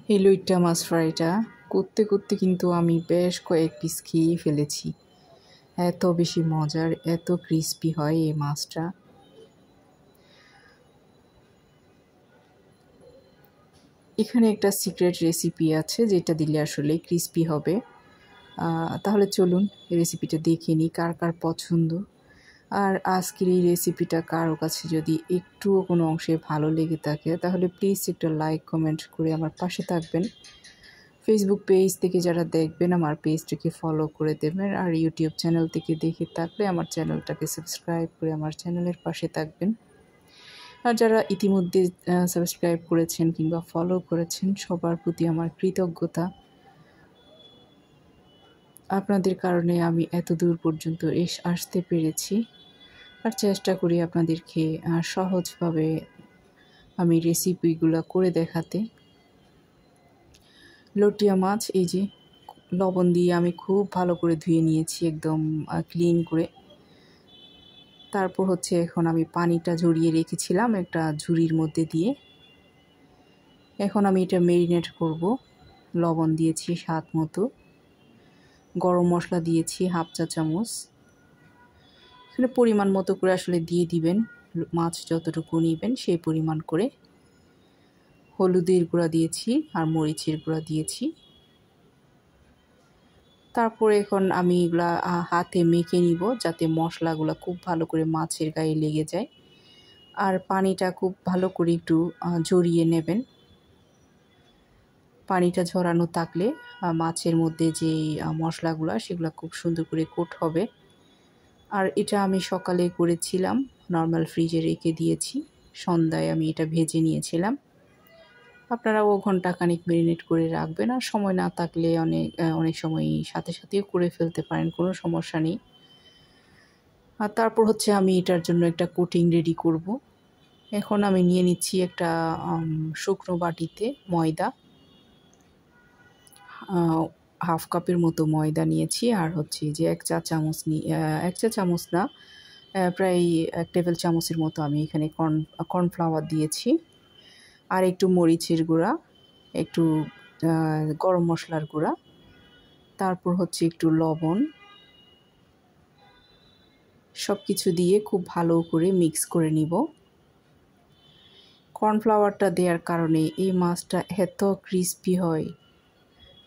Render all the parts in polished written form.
এই লইট্টা মাছ ফ্রাইটা করতে করতে কিন্তু আমি বেশ কয়েক পিস খেয়ে ফেলেছি। এত বেশি মজার, এত ক্রিস্পি হয় এই মাছটা। এখানে একটা সিক্রেট রেসিপি আছে যেটা দিলে আসলে ক্রিস্পি হবে। তাহলে চলুন এই রেসিপিটা দেখে নিই কার কার পছন্দ। আর আজকের এই রেসিপিটা কারো কাছে যদি একটুও কোনো অংশে ভালো লেগে থাকে তাহলে প্লিজ একটা লাইক কমেন্ট করে আমার পাশে থাকবেন। ফেসবুক পেজ থেকে যারা দেখবেন আমার পেজটাকে ফলো করে দেবেন, আর ইউটিউব চ্যানেল থেকে দেখে থাকলে আমার চ্যানেলটাকে সাবস্ক্রাইব করে আমার চ্যানেলের পাশে থাকবেন। আর যারা ইতিমধ্যে সাবস্ক্রাইব করেছেন কিংবা ফলো করেছেন সবার প্রতি আমার কৃতজ্ঞতা। আপনাদের কারণে আমি এত দূর পর্যন্ত আসতে পেরেছি। আর চেষ্টা করি আপনাদেরকে সহজভাবে আমি রেসিপিগুলো করে দেখাতে। লটিয়া মাছ এই যে লবণ দিয়ে আমি খুব ভালো করে ধুয়ে নিয়েছি, একদম ক্লিন করে। তারপর হচ্ছে এখন আমি পানিটা ঝরিয়ে রেখেছিলাম একটা ঝুড়ির মধ্যে দিয়ে। এখন আমি এটা ম্যারিনেট করব। লবণ দিয়েছি স্বাদ মতো, গরম মশলা দিয়েছি হাফ চা চামচ। এখানে পরিমাণ মতো করে আসলে দিয়ে দিবেন, মাছ যতটুকু নেবেন সেই পরিমাণ করে। হলুদের গুঁড়া দিয়েছি আর মরিচের গুঁড়া দিয়েছি। তারপরে এখন আমি এগুলা হাতে মেখে নিব যাতে মশলাগুলো খুব ভালো করে মাছের গায়ে লেগে যায়। আর পানিটা খুব ভালো করে একটু ঝরিয়ে নেবেন। পানিটা ঝরানো থাকলে মাছের মধ্যে যে মশলাগুলো সেগুলো খুব সুন্দর করে কোট হবে। আর এটা আমি সকালে করেছিলাম, নর্মাল ফ্রিজে রেখে দিয়েছি। সন্ধ্যায় আমি এটা ভেজে নিয়েছিলাম। আপনারাও ঘন্টাখানিক ম্যারিনেট করে রাখবেন। আর সময় না থাকলে অনেক সময় সাথে সাথেও করে ফেলতে পারেন, কোনো সমস্যা নেই। আর তারপর হচ্ছে আমি এটার জন্য একটা কোটিং রেডি করব। এখন আমি নিয়ে নিচ্ছি একটা শুকনো বাটিতে ময়দা, হাফ কাপের মতো ময়দা নিয়েছি। আর হচ্ছে যে এক চা চামচ না, প্রায় 1 টেবিল চামচের মতো আমি এখানে কর্নফ্লাওয়ার দিয়েছি। আর একটু মরিচের গুঁড়া, একটু গরম মশলার গুঁড়া, তারপর হচ্ছে একটু লবণ। সব কিছু দিয়ে খুব ভালো করে মিক্স করে নিব। কর্নফ্লাওয়ারটা দেওয়ার কারণে এই মাছটা এত ক্রিস্পি হয়,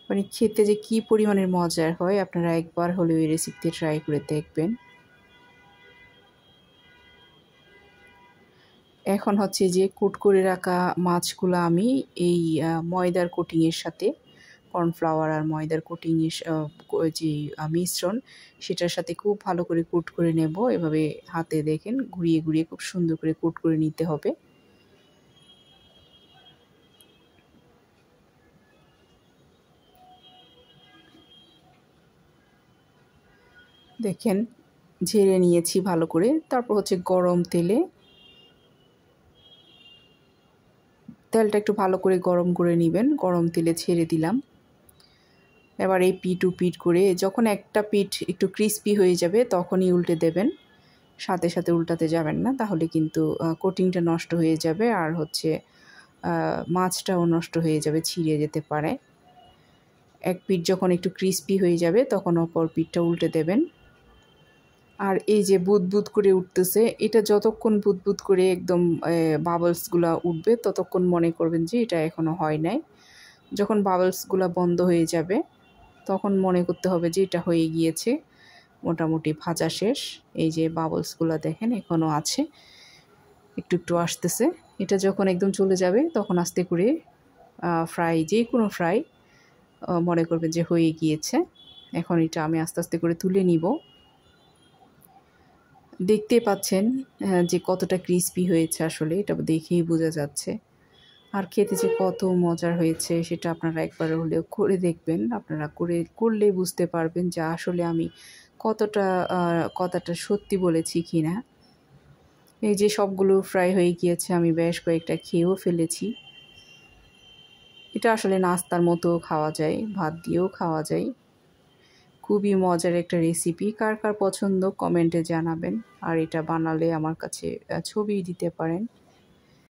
মানে খেতে যে কী পরিমাণের মজার হয় আপনারা একবার হলেও এই রেসিপিতে ট্রাই করে দেখবেন। এখন হচ্ছে যে কোট করে রাখা মাছগুলো আমি এই ময়দার কোটিংয়ের সাথে, কর্নফ্লাওয়ার আর ময়দার কোটিংয়ের যে মিশ্রণ সেটার সাথে খুব ভালো করে কোট করে নেব। এভাবে হাতে দেখেন ঘুরিয়ে ঘুরিয়ে খুব সুন্দর করে কোট করে নিতে হবে। দেখেন ঝেড়ে নিয়েছি ভালো করে। তারপর হচ্ছে গরম তেলটা একটু ভালো করে গরম করে নেবেন। গরম তেলে ছেড়ে দিলাম। এবার এই পিঠ ও পিঠ করে যখন একটা পিঠ একটু ক্রিস্পি হয়ে যাবে তখনই উল্টে দেবেন, সাথে সাথে উল্টাতে যাবেন না, তাহলে কিন্তু কোটিংটা নষ্ট হয়ে যাবে। আর হচ্ছে মাছটাও নষ্ট হয়ে যাবে, ছিঁড়ে যেতে পারে। এক পিঠ যখন একটু ক্রিস্পি হয়ে যাবে তখন অপর পিঠটা উল্টে দেবেন। আর এই যে বুদবুদ করে উঠতেছে, এটা যতক্ষণ বুদবুদ করে একদম বাবলসগুলো উঠবে ততক্ষণ মনে করবেন যে এটা এখনও হয় নাই। যখন বাবলসগুলো বন্ধ হয়ে যাবে তখন মনে করতে হবে যে এটা হয়ে গিয়েছে, মোটামুটি ভাজা শেষ। এই যে বাবলসগুলো দেখেন এখনও আছে, একটু একটু আসতেছে। এটা যখন একদম চলে যাবে তখন আস্তে করে যে কোনো ফ্রাই মনে করবেন যে হয়ে গিয়েছে। এখন এটা আমি আস্তে আস্তে করে তুলে নিব। দেখতে পাচ্ছেন যে কতটা ক্রিস্পি হয়েছে, আসলে এটা দেখেই বোঝা যাচ্ছে। আর খেতে যে কত মজার হয়েছে সেটা আপনারা একবার হলেও করে দেখবেন। আপনারা করলেই বুঝতে পারবেন যে আসলে আমি কথাটা সত্যি বলেছি কি না। এই যে সবগুলো ফ্রাই হয়ে গিয়েছে, আমি বেশ কয়েকটা খেয়েও ফেলেছি। এটা আসলে নাস্তার মতো খাওয়া যায়, ভাত দিয়েও খাওয়া যায়। খুবই মজার একটা রেসিপি। কার কার পছন্দ কমেন্টে জানাবেন। আর এটা বানালে আমার কাছে ছবি দিতে পারেন।